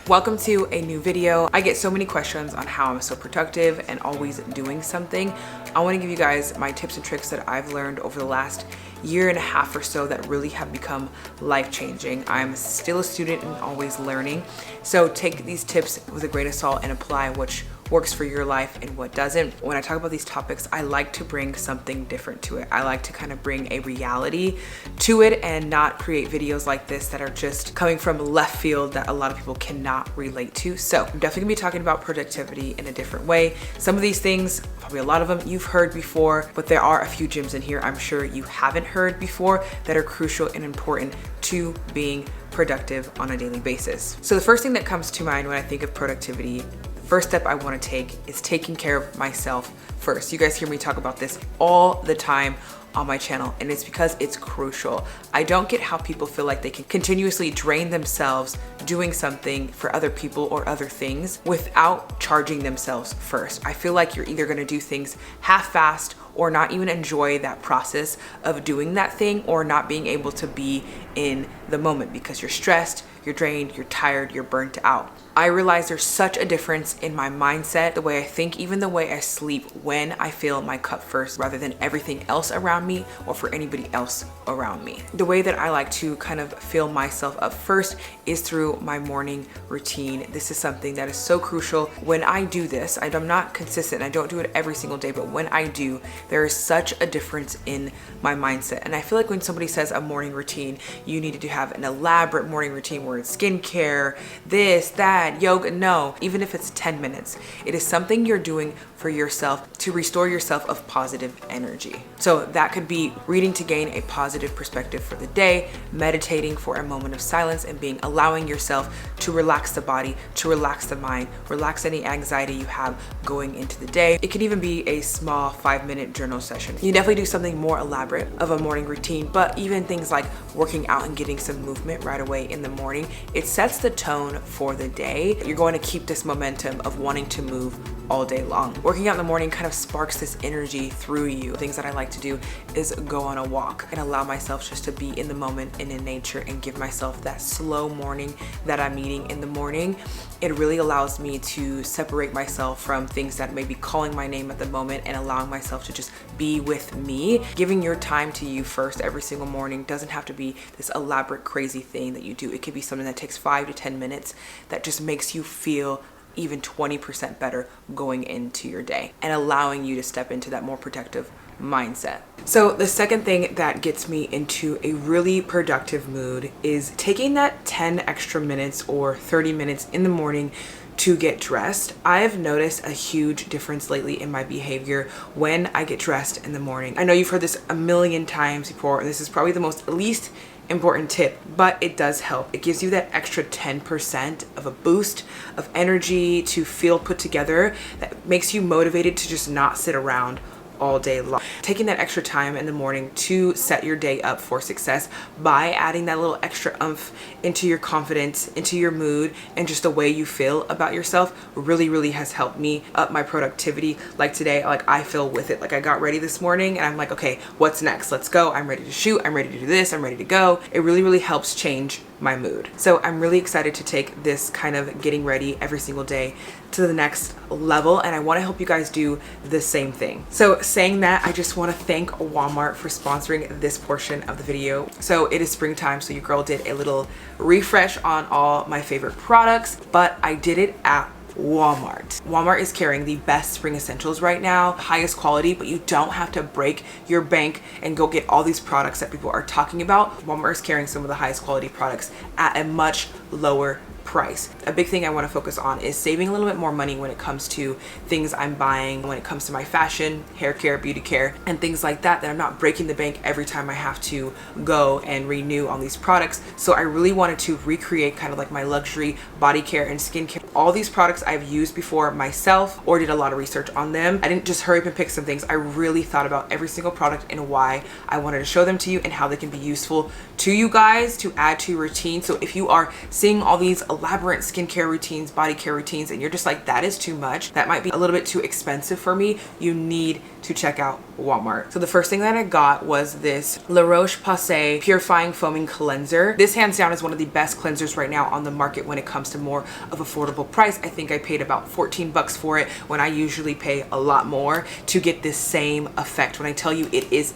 Welcome to a new video. I get so many questions on how I'm so productive and always doing something. I want to give you guys my tips and tricks that I've learned over the last year and a half or so that really have become life-changing. I'm still a student and always learning. So take these tips with a grain of salt and apply which works for your life and what doesn't. When I talk about these topics, I like to bring something different to it. I like to kind of bring a reality to it and not create videos like this that are just coming from left field that a lot of people cannot relate to. So I'm definitely gonna be talking about productivity in a different way. Some of these things, probably a lot of them you've heard before, but there are a few gems in here I'm sure you haven't heard before that are crucial and important to being productive on a daily basis. So the first thing that comes to mind when I think of productivity, first step I want to take is taking care of myself first. You guys hear me talk about this all the time on my channel, and it's because it's crucial. I don't get how people feel like they can continuously drain themselves doing something for other people or other things without charging themselves first. I feel like you're either gonna do things half-assed or not even enjoy that process of doing that thing, or not being able to be in the moment because you're stressed, you're drained, you're tired, you're burnt out. I realize there's such a difference in my mindset, the way I think, even the way I sleep when I fill my cup first rather than everything else around me or for anybody else around me. The way that I like to kind of fill myself up first is through my morning routine. This is something that is so crucial. When I do this, I'm not consistent, I don't do it every single day, but when I do, there is such a difference in my mindset. And I feel like when somebody says a morning routine, you need to have an elaborate morning routine where it's skincare, this, that, yoga. No, even if it's 10 minutes, it is something you're doing for yourself to restore yourself of positive energy. So that could be reading to gain a positive perspective for the day, meditating for a moment of silence and allowing yourself to relax the body, to relax the mind, relax any anxiety you have going into the day. It could even be a small 5-minute journal session. You definitely do something more elaborate of a morning routine, but even things like working out and getting some movement right away in the morning, it sets the tone for the day. You're going to keep this momentum of wanting to move all day long. Working out in the morning kind of sparks this energy through you. Things that I like to do is go on a walk and allow myself just to be in the moment and in nature and give myself that slow morning that I'm needing in the morning. It really allows me to separate myself from things that may be calling my name at the moment and allowing myself to just be with me. Giving your time to you first every single morning doesn't have to be this elaborate, crazy thing that you do. It could be something that takes 5 to 10 minutes that just makes you feel even 20% better going into your day and allowing you to step into that more protective mindset. So the second thing that gets me into a really productive mood is taking that 10 extra minutes or 30 minutes in the morning to get dressed. I've noticed a huge difference lately in my behavior when I get dressed in the morning. I know you've heard this a million times before, and this is probably the least important tip, but it does help. It gives you that extra 10% of a boost of energy to feel put together that makes you motivated to just not sit around all day long. Taking that extra time in the morning to set your day up for success by adding that little extra oomph into your confidence, into your mood, and just the way you feel about yourself really has helped me up my productivity. Like today, like I feel with it. Like I got ready this morning and I'm like, okay, what's next? Let's go. I'm ready to shoot. I'm ready to do this. I'm ready to go. It really helps change my mood. So I'm really excited to take this kind of getting ready every single day to the next level, and I want to help you guys do the same thing. So saying that, I just want to thank Walmart for sponsoring this portion of the video. So it is springtime, so your girl did a little refresh on all my favorite products, but I did it at Walmart. Walmart is carrying the best spring essentials right now, highest quality, but you don't have to break your bank and go get all these products that people are talking about. Walmart is carrying some of the highest quality products at a much lower price. A big thing I want to focus on is saving a little bit more money when it comes to things I'm buying, when it comes to my fashion, hair care, beauty care, and things like that, that I'm not breaking the bank every time I have to go and renew on these products. So I really wanted to recreate kind of like my luxury body care and skincare. All these products I've used before myself or did a lot of research on them. I didn't just hurry up and pick some things. I really thought about every single product and why I wanted to show them to you and how they can be useful to you guys to add to your routine. So if you are seeing all these elaborate skincare routines, body care routines, and you're just like, that is too much, that might be a little bit too expensive for me, you need to check out Walmart. So the first thing that I got was this La Roche-Posay Purifying Foaming Cleanser. This hands down is one of the best cleansers right now on the market when it comes to more of affordable price. I think I paid about 14 bucks for it when I usually pay a lot more to get this same effect. When I tell you it is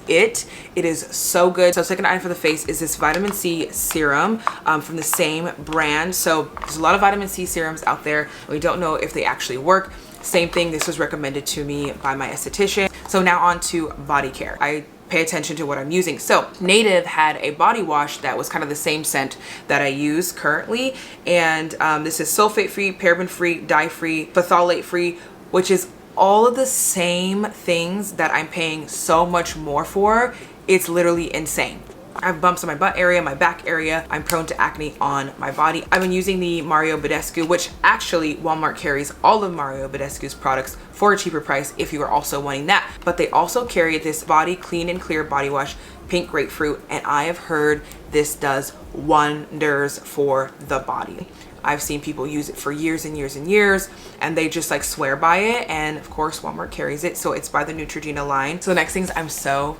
so good. So second item for the face is this vitamin C serum from the same brand. So there's a lot of vitamin C serums out there, and we don't know if they actually work. Same thing, this was recommended to me by my esthetician. So now on to body care. I pay attention to what I'm using. So Native had a body wash that was kind of the same scent that I use currently. And this is sulfate free, paraben free, dye free, phthalate free, which is all of the same things that I'm paying so much more for. It's literally insane. I have bumps on my butt area, my back area. I'm prone to acne on my body. I've been using the Mario Badescu, which actually Walmart carries all of Mario Badescu's products for a cheaper price if you are also wanting that. But they also carry this Body Clean and Clear Body Wash, Pink Grapefruit, and I have heard this does wonders for the body. I've seen people use it for years and years and years, and they just like swear by it. And of course Walmart carries it, so it's by the Neutrogena line. So the next things I'm so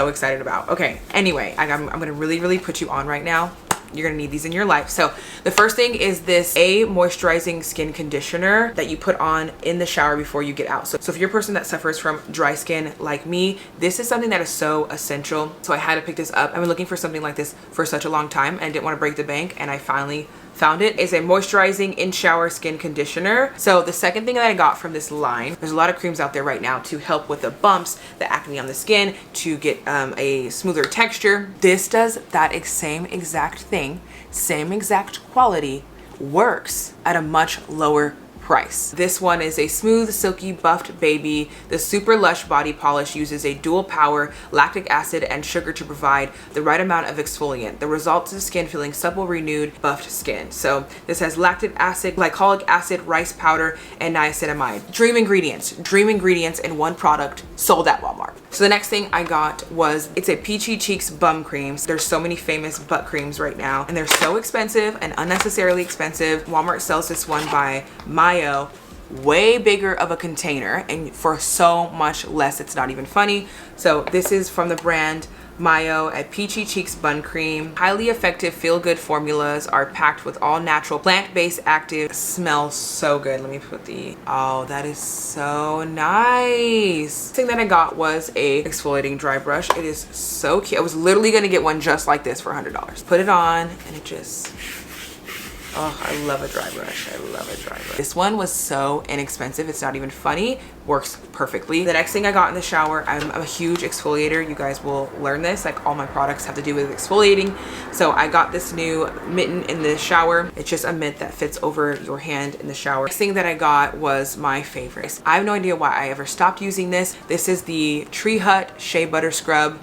excited about. Okay, anyway, I'm gonna really put you on right now. You're gonna need these in your life. So the first thing is this moisturizing skin conditioner that you put on in the shower before you get out. So if you're a person that suffers from dry skin like me, this is something that is so essential. So I had to pick this up. I've been looking for something like this for such a long time, and I didn't want to break the bank, and I finally found it. It's a moisturizing in-shower skin conditioner. So the second thing that I got from this line, there's a lot of creams out there right now to help with the bumps, the acne on the skin, to get a smoother texture. This does that same exact thing, same exact quality, works at a much lower price. This one is a smooth, silky, buffed baby. The super lush body polish uses a dual power lactic acid and sugar to provide the right amount of exfoliant. The result is the skin feeling supple, renewed, buffed skin. So this has lactic acid, glycolic acid, rice powder, and niacinamide. Dream ingredients in one product, sold at Walmart. So the next thing I got was, it's a Peachy Cheeks bum creams. There's so many famous butt creams right now, and they're so expensive and unnecessarily expensive. Walmart sells this one by Mayo, way bigger of a container, and for so much less, it's not even funny. So this is from the brand Mayo at Peachy Cheeks Bun Cream. Highly effective feel-good formulas are packed with all natural plant-based active. Smells so good. Let me put oh, that is so nice. The thing that I got was a exfoliating dry brush. It is so cute. I was literally gonna get one just like this for $100. Put it on and it just, oh, I love a dry brush. I love a dry brush. This one was so inexpensive. It's not even funny. Works perfectly. The next thing I got in the shower, I'm a huge exfoliator. You guys will learn this. Like, all my products have to do with exfoliating. So I got this new mitten in the shower. It's just a mitt that fits over your hand in the shower. Next thing that I got was my favorite. I have no idea why I ever stopped using this. This is the Tree Hut Shea Butter Scrub,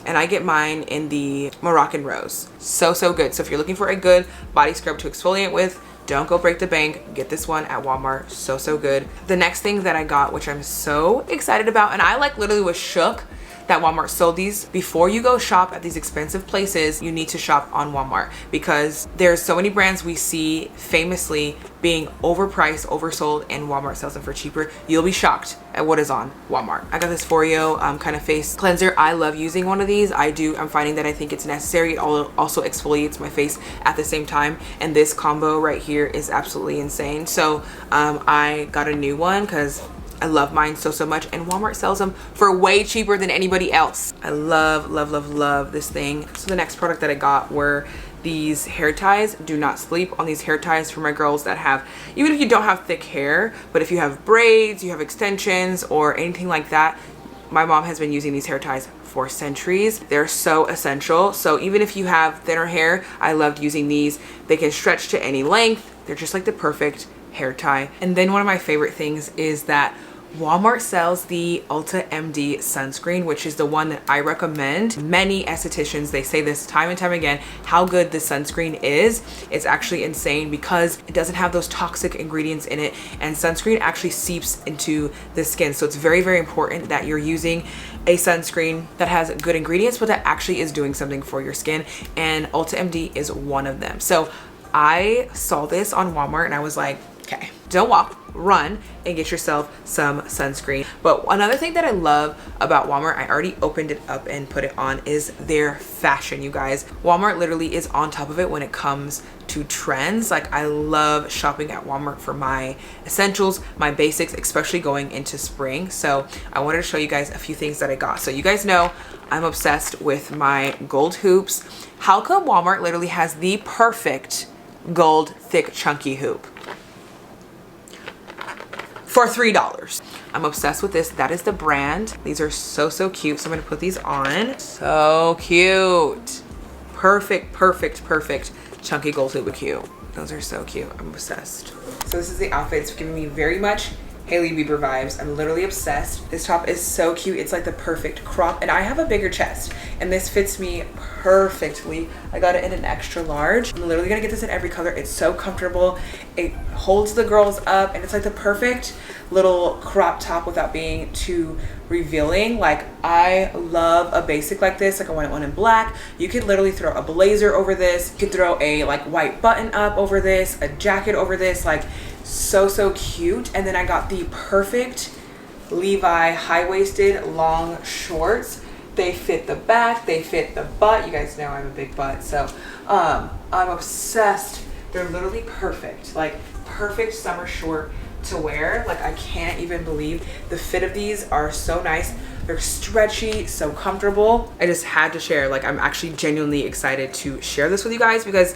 and I get mine in the Moroccan Rose. So good. So if you're looking for a good body scrub to exfoliate with, don't go break the bank. Get this one at Walmart. So good. The next thing that I got, which I'm so excited about, and I like literally was shook that Walmart sold these. Before you go shop at these expensive places, you need to shop on Walmart, because there's so many brands we see famously being overpriced, oversold, and Walmart sells them for cheaper. You'll be shocked at what is on Walmart. I got this Foreo kind of face cleanser. I love using one of these. I'm finding that I think it's necessary. It also exfoliates my face at the same time, and this combo right here is absolutely insane. So I got a new one because I love mine so much, and Walmart sells them for way cheaper than anybody else. I love this thing. So the next product that I got were these hair ties. Do not sleep on these hair ties for my girls that have, even if you don't have thick hair, but if you have braids, you have extensions, or anything like that. My mom has been using these hair ties for centuries. They're so essential. So even if you have thinner hair, I loved using these. They can stretch to any length. They're just like the perfect hair tie. And then one of my favorite things is that Walmart sells the ltaMD sunscreen, which is the one that I recommend. Many estheticians, they say this time and time again, how good the sunscreen is. It's actually insane because it doesn't have those toxic ingredients in it, and sunscreen actually seeps into the skin. So it's very important that you're using a sunscreen that has good ingredients, but that actually is doing something for your skin, and ltaMD is one of them. So I saw this on Walmart and I was like, okay, don't walk, run and get yourself some sunscreen. But another thing that I love about Walmart, I already opened it up and put it on, is their fashion, you guys. Walmart literally is on top of it when it comes to trends. Like, I love shopping at Walmart for my essentials, my basics, especially going into spring. So I wanted to show you guys a few things that I got. So you guys know I'm obsessed with my gold hoops. How come Walmart literally has the perfect gold thick chunky hoop for $3? I'm obsessed with this. That is the brand. These are so cute. So I'm gonna put these on. So cute. Perfect chunky gold hoop cute. Those are so cute. I'm obsessed. So this is the outfit. It's giving me very much Hailey Bieber vibes. I'm literally obsessed. This top is so cute. It's like the perfect crop, and I have a bigger chest and this fits me perfectly. I got it in an extra large. I'm literally gonna get this in every color. It's so comfortable. It holds the girls up and it's like the perfect little crop top without being too revealing. Like, I love a basic like this. Like, I want one in black. You could literally throw a blazer over this. You could throw a like white button up over this, a jacket over this. Like, so cute. And then I got the perfect Levi high-waisted long shorts. They fit the back, they fit the butt. You guys know I have a big butt, so I'm obsessed. They're literally perfect, like perfect summer short to wear. Like, I can't even believe the fit of these are so nice. They're stretchy, so comfortable. I just had to share. Like, I'm actually genuinely excited to share this with you guys because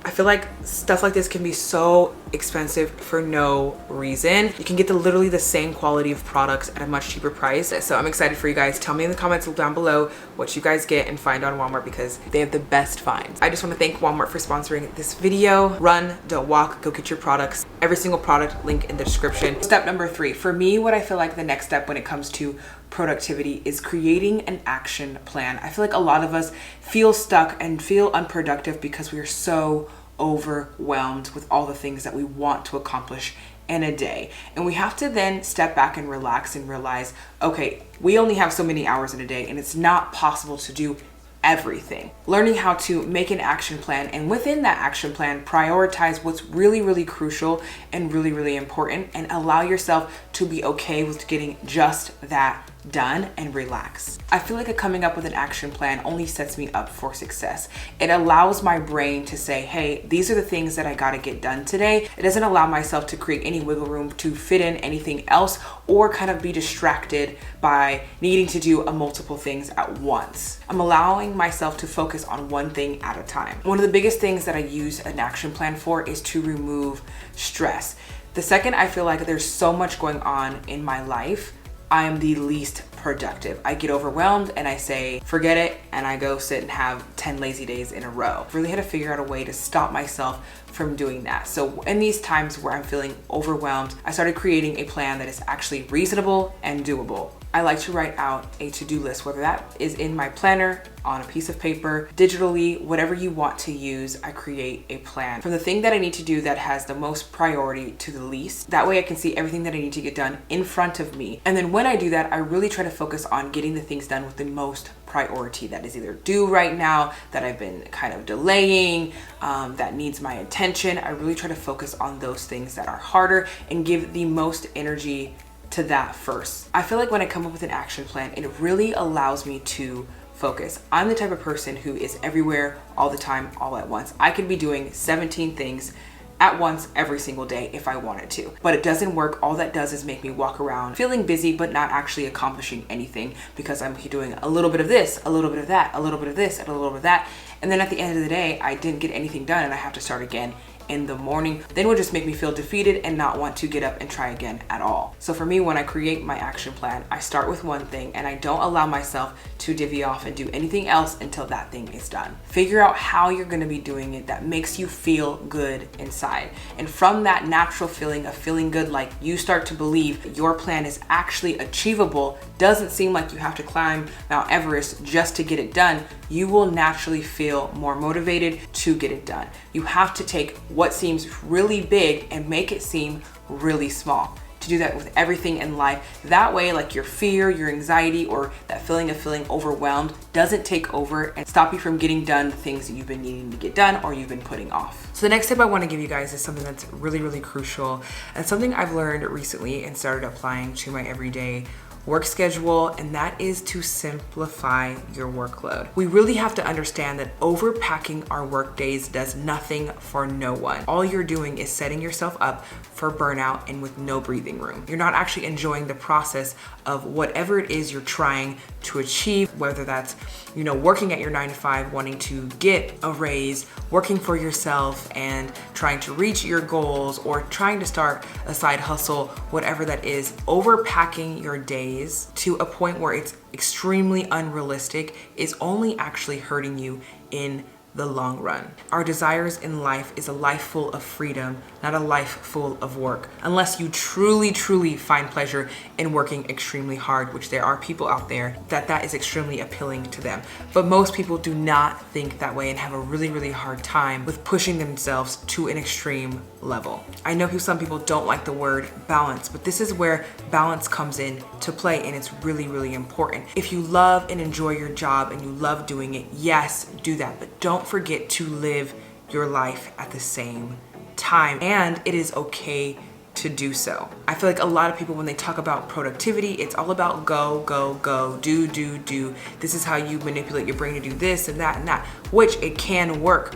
I feel like stuff like this can be so expensive for no reason. You can get literally the same quality of products at a much cheaper price. So I'm excited for you guys. Tell me in the comments down below what you guys get and find on Walmart because they have the best finds. I just want to thank Walmart for sponsoring this video. Run, don't walk, go get your products. Every single product link in the description. Step number 3. For me, what I feel like the next step when it comes to productivity is creating an action plan. I feel like a lot of us feel stuck and feel unproductive because we are so overwhelmed with all the things that we want to accomplish in a day. And we have to then step back and relax and realize, okay, we only have so many hours in a day and it's not possible to do everything. Learning how to make an action plan, and within that action plan, prioritize what's really crucial and really important, and allow yourself to be okay with getting just that done and relax. I feel like coming up with an action plan only sets me up for success. It allows my brain to say, hey, these are the things that I gotta get done today. It doesn't allow myself to create any wiggle room to fit in anything else or kind of be distracted by needing to do multiple things at once. I'm allowing myself to focus on one thing at a time. One of the biggest things that I use an action plan for is to remove stress. The second I feel like there's so much going on in my life, I am the least productive. I get overwhelmed and I say, forget it, and I go sit and have 10 lazy days in a row. Really had to figure out a way to stop myself from doing that. So in these times where I'm feeling overwhelmed, I started creating a plan that is actually reasonable and doable. I like to write out a to-do list, whether that is in my planner, on a piece of paper, digitally, whatever you want to use. I create a plan from the thing that I need to do that has the most priority to the least. That way I can see everything that I need to get done in front of me. And then when I do that, I really try to focus on getting the things done with the most priority that is either due right now, that I've been kind of delaying, that needs my attention. I really try to focus on those things that are harder and give the most energy to that first. I feel like when I come up with an action plan, it really allows me to focus. I'm the type of person who is everywhere all the time, all at once. I could be doing 17 things at once every single day if I wanted to, but it doesn't work. All that does is make me walk around feeling busy but not actually accomplishing anything because I'm doing a little bit of this, a little bit of that, a little bit of this, and a little bit of that, and then at the end of the day I didn't get anything done and I have to start again in the morning. Then would just make me feel defeated and not want to get up and try again at all. So for me, when I create my action plan, I start with one thing and I don't allow myself to divvy off and do anything else until that thing is done. Figure out how you're gonna be doing it that makes you feel good inside. And from that natural feeling of feeling good, like you start to believe that your plan is actually achievable, doesn't seem like you have to climb Mount Everest just to get it done, you will naturally feel more motivated to get it done. You have to take what seems really big and make it seem really small to do that with everything in life. That way, like your fear, your anxiety, or that feeling of feeling overwhelmed doesn't take over and stop you from getting done the things that you've been needing to get done or you've been putting off. So the next tip I want to give you guys is something that's really, really crucial and something I've learned recently and started applying to my everyday work schedule, and that is to simplify your workload. We really have to understand that overpacking our work days does nothing for no one. All you're doing is setting yourself up for burnout and with no breathing room. You're not actually enjoying the process of whatever it is you're trying to achieve, whether that's, you know, working at your 9-to-5, wanting to get a raise, working for yourself and trying to reach your goals, or trying to start a side hustle, whatever that is. Overpacking your days to a point where it's extremely unrealistic is only actually hurting you in the long run. Our desires in life is a life full of freedom, not a life full of work. Unless you truly, truly find pleasure in working extremely hard, which there are people out there that is extremely appealing to them. But most people do not think that way and have a really, really hard time with pushing themselves to an extreme level. I know some people don't like the word balance, but this is where balance comes in to play, and it's really, really important. If you love and enjoy your job and you love doing it, yes, do that, but don't forget to live your life at the same time, and it is okay to do so. I feel like a lot of people, when they talk about productivity, it's all about go, go, go, do, do, do. This is how you manipulate your brain to do this and that, which it can work.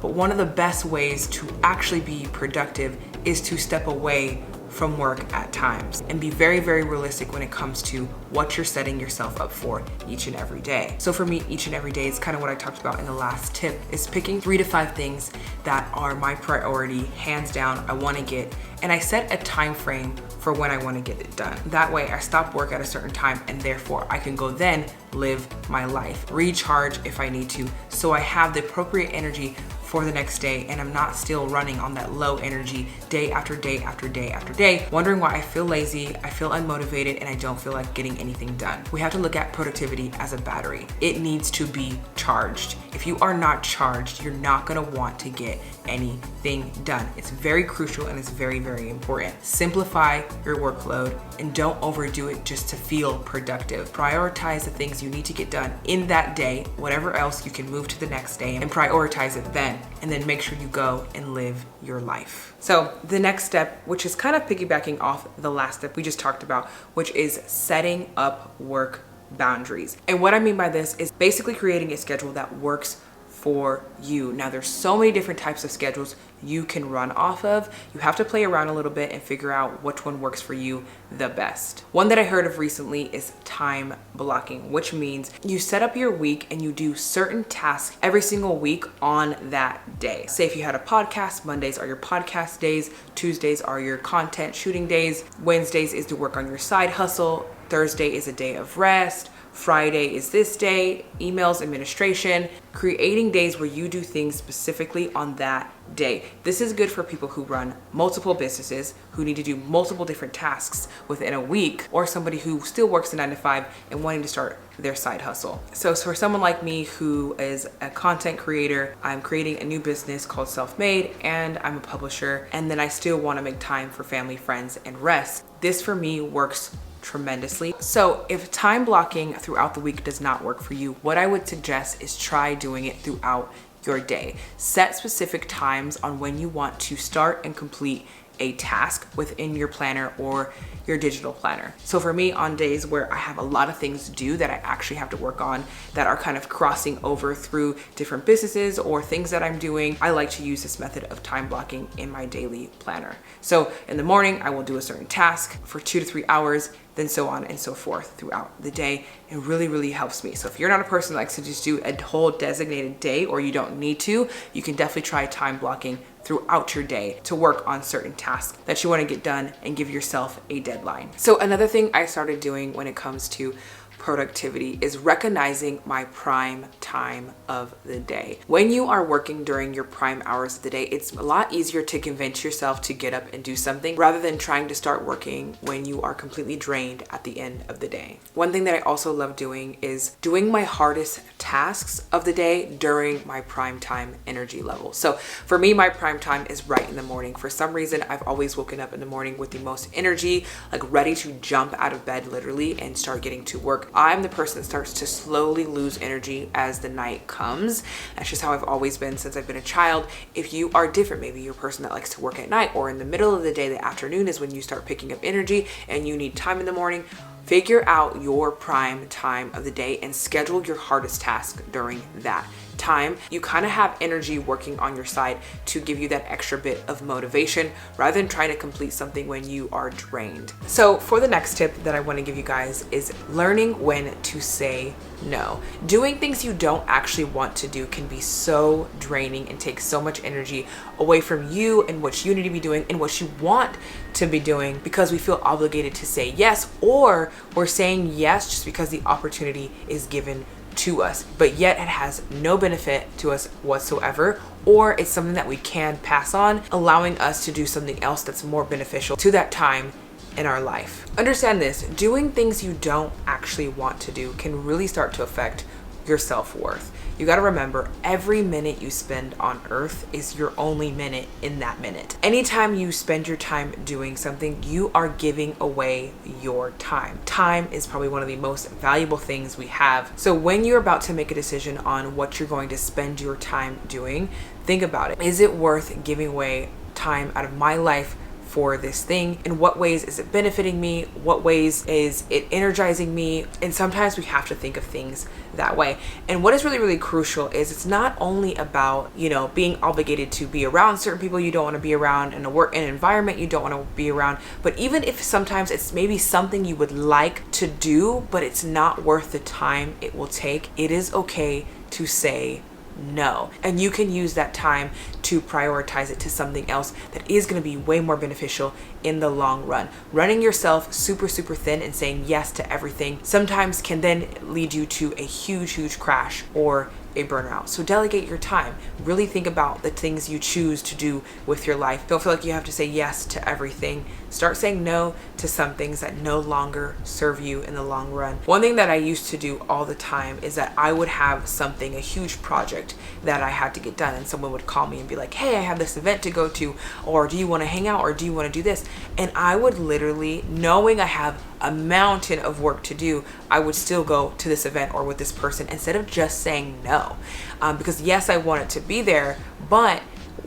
But one of the best ways to actually be productive is to step away from work at times and be very, very realistic when it comes to what you're setting yourself up for each and every day. So for me, each and every day is kind of what I talked about in the last tip, is picking 3 to 5 things that are my priority, hands down, I want to get, and I set a time frame for when I want to get it done. That way I stop work at a certain time, and therefore I can go then live my life, recharge if I need to, so I have the appropriate energy for the next day, and I'm not still running on that low energy day after day after day after day, wondering why I feel lazy, I feel unmotivated, and I don't feel like getting anything done. We have to look at productivity as a battery. It needs to be charged. If you are not charged, you're not gonna want to get anything done. It's very crucial and it's very, very important. Simplify your workload and don't overdo it just to feel productive. Prioritize the things you need to get done in that day, whatever else you can move to the next day, and prioritize it then, and then make sure you go and live your life. So the next step, which is kind of piggybacking off the last step we just talked about, which is setting up work boundaries. And what I mean by this is basically creating a schedule that works for you. Now there's so many different types of schedules you can run off of. You have to play around a little bit and figure out which one works for you the best. One that I heard of recently is time blocking, which means you set up your week and you do certain tasks every single week on that day. Say if you had a podcast, Mondays are your podcast days, Tuesdays are your content shooting days, Wednesdays is to work on your side hustle, Thursday is a day of rest, Friday is this day, emails, administration, creating days where you do things specifically on that day. This is good for people who run multiple businesses, who need to do multiple different tasks within a week, or somebody who still works a 9-to-5 and wanting to start their side hustle. So for someone like me who is a content creator, I'm creating a new business called Self-Made, and I'm a publisher, and then I still want to make time for family, friends, and rest. This for me works tremendously. So if time blocking throughout the week does not work for you, what I would suggest is try doing it throughout your day. Set specific times on when you want to start and complete a task within your planner or your digital planner. So for me, on days where I have a lot of things to do that I actually have to work on that are kind of crossing over through different businesses or things that I'm doing, I like to use this method of time blocking in my daily planner. So in the morning, I will do a certain task for 2 to 3 hours, then so on and so forth throughout the day. It really, really helps me. So if you're not a person that likes to just do a whole designated day, or you don't need to, you can definitely try time blocking throughout your day to work on certain tasks that you want to get done and give yourself a deadline. So another thing I started doing when it comes to productivity is recognizing my prime time of the day. When you are working during your prime hours of the day, it's a lot easier to convince yourself to get up and do something rather than trying to start working when you are completely drained at the end of the day. One thing that I also love doing is doing my hardest tasks of the day during my prime time energy level. So for me, my prime time is right in the morning. For some reason, I've always woken up in the morning with the most energy, like ready to jump out of bed literally and start getting to work. I'm the person that starts to slowly lose energy as the night comes. That's just how I've always been since I've been a child. If you are different, maybe you're a person that likes to work at night or in the middle of the day, the afternoon is when you start picking up energy and you need time in the morning. Figure out your prime time of the day and schedule your hardest task during that time. You kind of have energy working on your side to give you that extra bit of motivation rather than trying to complete something when you are drained. So for the next tip that I want to give you guys is learning when to say no. Doing things you don't actually want to do can be so draining and take so much energy away from you and what you need to be doing and what you want to be doing because we feel obligated to say yes, or we're saying yes just because the opportunity is given to us, but yet it has no benefit to us whatsoever, or it's something that we can pass on, allowing us to do something else that's more beneficial to that time in our life. Understand this, doing things you don't actually want to do can really start to affect your self-worth. You got to remember, every minute you spend on earth is your only minute in that minute. Anytime you spend your time doing something, you are giving away your time. Time is probably one of the most valuable things we have. So when you're about to make a decision on what you're going to spend your time doing, think about it. Is it worth giving away time out of my life for this thing? In what ways is it benefiting me? What ways is it energizing me? And sometimes we have to think of things that way. And what is really, really crucial is it's not only about, being obligated to be around certain people you don't want to be around, in an environment you don't want to be around, but even if sometimes it's maybe something you would like to do, but it's not worth the time it will take, it is okay to say no. And you can use that time to prioritize it to something else that is going to be way more beneficial in the long run. Running yourself super thin and saying yes to everything sometimes can then lead you to a huge crash or a burnout. So delegate your time. Really think about the things you choose to do with your life. Don't feel like you have to say yes to everything. Start saying no to some things that no longer serve you in the long run. One thing that I used to do all the time is that I would have something, a huge project that I had to get done, and someone would call me and be like, hey, I have this event to go to, or do you want to hang out, or do you want to do this? And I would literally, knowing I have a mountain of work to do, I would still go to this event or with this person instead of just saying no. Because yes, I wanted to be there, but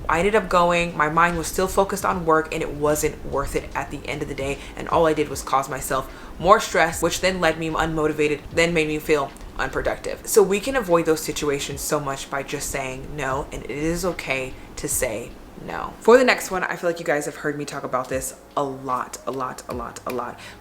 I ended up going, my mind was still focused on work and it wasn't worth it at the end of the day. And all I did was cause myself more stress, which then led me unmotivated, then made me feel unproductive. So we can avoid those situations so much by just saying no, and it is okay to say no. For the next one, I feel like you guys have heard me talk about this a lot,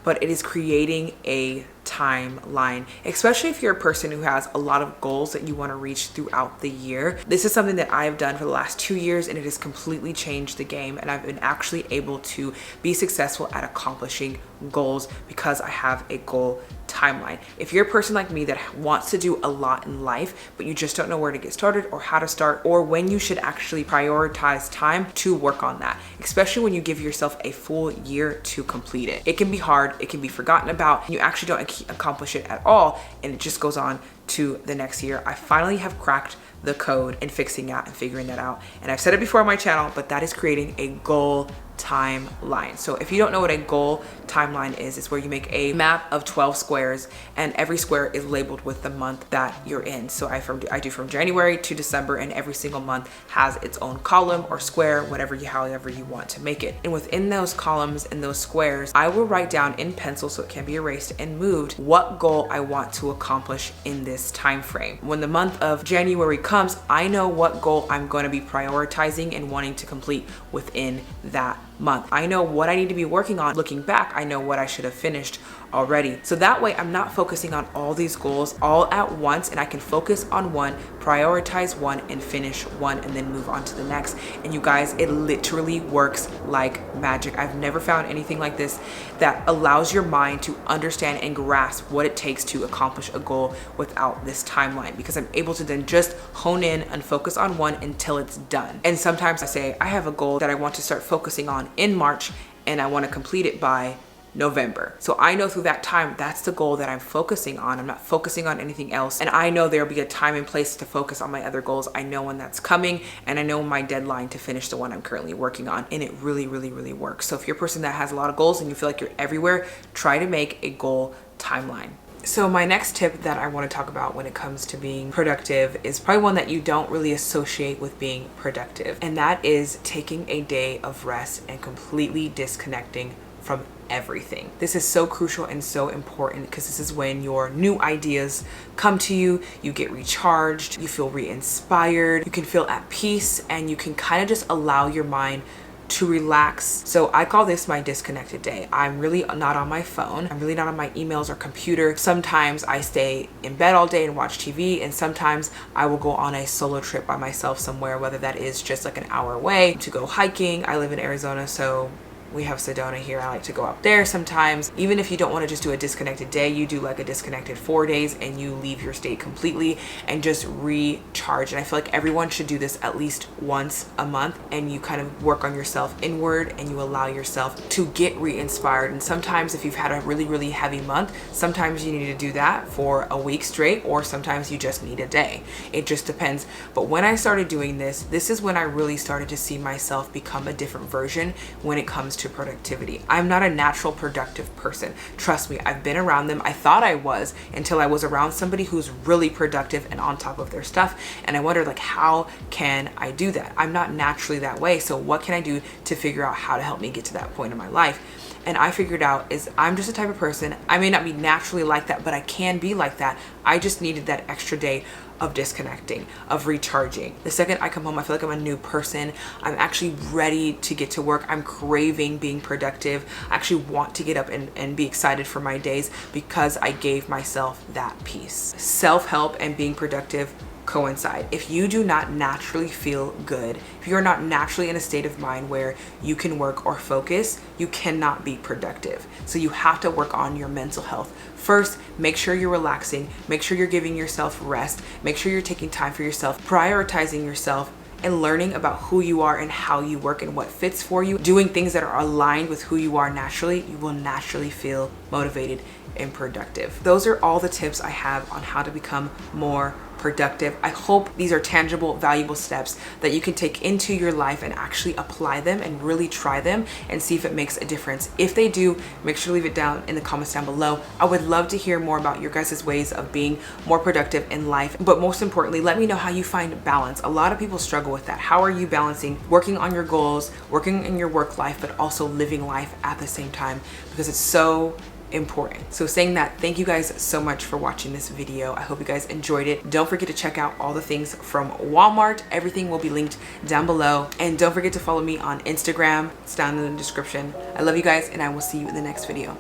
but it is creating a timeline, especially if you're a person who has a lot of goals that you want to reach throughout the year. This is something that I've done for the last 2 years, and it has completely changed the game, and I've been actually able to be successful at accomplishing goals because I have a goal timeline. If you're a person like me that wants to do a lot in life, but you just don't know where to get started or how to start, or when you should actually prioritize time to work on that, especially when you give yourself a full year to complete it. It can be hard, it can be forgotten about, you actually don't accomplish it at all, and it just goes on to the next year. I finally have cracked the code in fixing that and figuring that out. And I've said it before on my channel, but that is creating a goal timeline. So if you don't know what a goal timeline is, it's where you make a map of 12 squares and every square is labeled with the month that you're in. So I do from January to December, and every single month has its own column or square, however you want to make it. And within those columns and those squares, I will write down in pencil, so it can be erased and moved, what goal I want to accomplish in this time frame. When the month of January comes, I know what goal I'm going to be prioritizing and wanting to complete within that month. I know what I need to be working on. Looking back, I know what I should have finished already. So that way I'm not focusing on all these goals all at once, and I can focus on one, prioritize one, and finish one, and then move on to the next. And you guys, it literally works like magic. I've never found anything like this that allows your mind to understand and grasp what it takes to accomplish a goal without this timeline, because I'm able to then just hone in and focus on one until it's done. And sometimes I say I have a goal that I want to start focusing on in March, and I want to complete it by November. So I know through that time, that's the goal that I'm focusing on. I'm not focusing on anything else. And I know there'll be a time and place to focus on my other goals. I know when that's coming, and I know my deadline to finish the one I'm currently working on. And it really, really, really works. So if you're a person that has a lot of goals and you feel like you're everywhere, try to make a goal timeline. So my next tip that I want to talk about when it comes to being productive is probably one that you don't really associate with being productive. And that is taking a day of rest and completely disconnecting from everything. This is so crucial and so important, because this is when your new ideas come to you, you get recharged, you feel re-inspired, you can feel at peace, and you can kind of just allow your mind to relax. So I call this my disconnected day. I'm really not on my phone. I'm really not on my emails or computer. Sometimes I stay in bed all day and watch TV, and sometimes I will go on a solo trip by myself somewhere, whether that is just like an hour away to go hiking. I live in Arizona, so we have Sedona here. I like to go up there sometimes. Even if you don't want to just do a disconnected day, you do like a disconnected 4 days, and you leave your state completely and just recharge. And I feel like everyone should do this at least once a month, and you kind of work on yourself inward, and you allow yourself to get re-inspired. And sometimes if you've had a really, really heavy month, sometimes you need to do that for a week straight, or sometimes you just need a day. It just depends. But when I started doing this, this is when I really started to see myself become a different version when it comes to productivity. I'm not a natural productive person. Trust me, I've been around them. I thought I was, until I was around somebody who's really productive and on top of their stuff. And I wondered, like, how can I do that? I'm not naturally that way. So what can I do to figure out how to help me get to that point in my life? And I figured out is I'm just the type of person, I may not be naturally like that, but I can be like that. I just needed that extra day of disconnecting, of recharging. The second I come home, I feel like I'm a new person. I'm actually ready to get to work. I'm craving being productive. I actually want to get up and be excited for my days, because I gave myself that peace. Self-help and being productive coincide. If you do not naturally feel good, if you're not naturally in a state of mind where you can work or focus, you cannot be productive. So you have to work on your mental health. First, make sure you're relaxing, make sure you're giving yourself rest, make sure you're taking time for yourself, prioritizing yourself, and learning about who you are and how you work and what fits for you. Doing things that are aligned with who you are naturally, you will naturally feel motivated and productive. Those are all the tips I have on how to become more productive. I hope these are tangible, valuable steps that you can take into your life and actually apply them and really try them and see if it makes a difference. If they do, make sure to leave it down in the comments down below. I would love to hear more about your guys' ways of being more productive in life. But most importantly, let me know how you find balance. A lot of people struggle with that. How are you balancing working on your goals, working in your work life, but also living life at the same time? Because it's so important. So saying that, thank you guys so much for watching this video. I hope you guys enjoyed it. Don't forget to check out all the things from Walmart. Everything will be linked down below. And don't forget to follow me on Instagram. It's down in the description. I love you guys, and I will see you in the next video.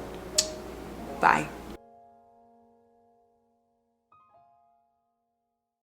Bye.